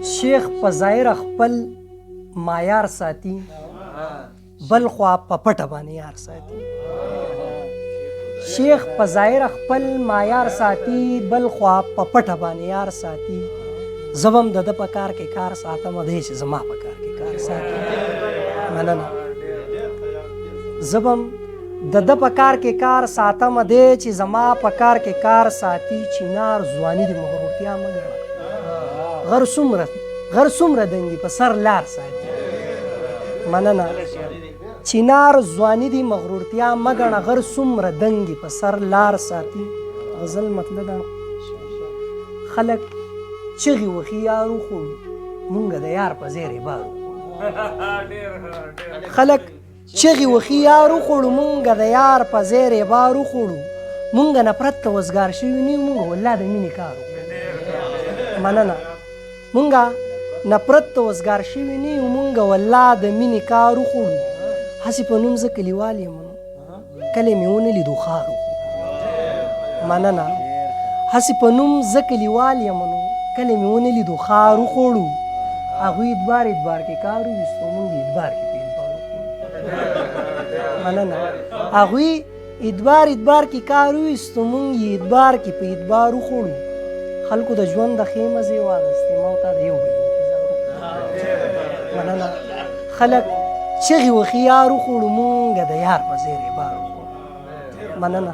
شیخ په ظاهر خپل معیار ساتي، بل خوا په پټه باندې یار ساتي. شیخ په ظاهر خپل معیار ساتي، بل خوا په پټه باندې یار ساتي. زبم د په کار کې کار ساتم، دی چې زما په کار کې کار ساتي. مننه. زبم د په کار کې کار ساتم، دی چې زما په کار کې کار ساتي. چینار ځواني د مغرورتیا مه ګڼه، غر څومره دنګي په سر لار ساتي. مننه. چینار ځواني د مغرورتیا مه ګڼه، غر څومره دنګي په سر لار ساتي. غزل مطلب خلک چغې وخي یار وخوړو، مونږ د یار په زیرې بار وخوړو. خلک چغې وخي یار وخوړو، مونږ د یار په زیرې بار وخوړو. مونږ نفرت ته وزګار شوي نه یو، مونږ والله د مینې کار وکړو. مننه. مونږ نفرت ته وزګار شوي نه یو، مونږ والله د مینې کار وخوړو. هسې په نوم زه کلیوال یم، کلی مې ونه لیدو خار وخوړو. مننه. هسې په نوم زه کلیوال یم، کلی مې ونه لیدو خار وخوړو. هغوی ادبار کې کار وویستو، مونږ ادبار کې په ادبار وخوړو. مننه. هغوی ادبار کې کار وویستو، مونږ ادبار کې په ادبار وخوړو. خلکو د ژوند د ښې مزې واخیستې، ما ورته د یو بل انتظار وکړو. مننه. خلک چغې وخي یار وخوړو، مونږ د یار په زیرې بار وخوړو. مننه.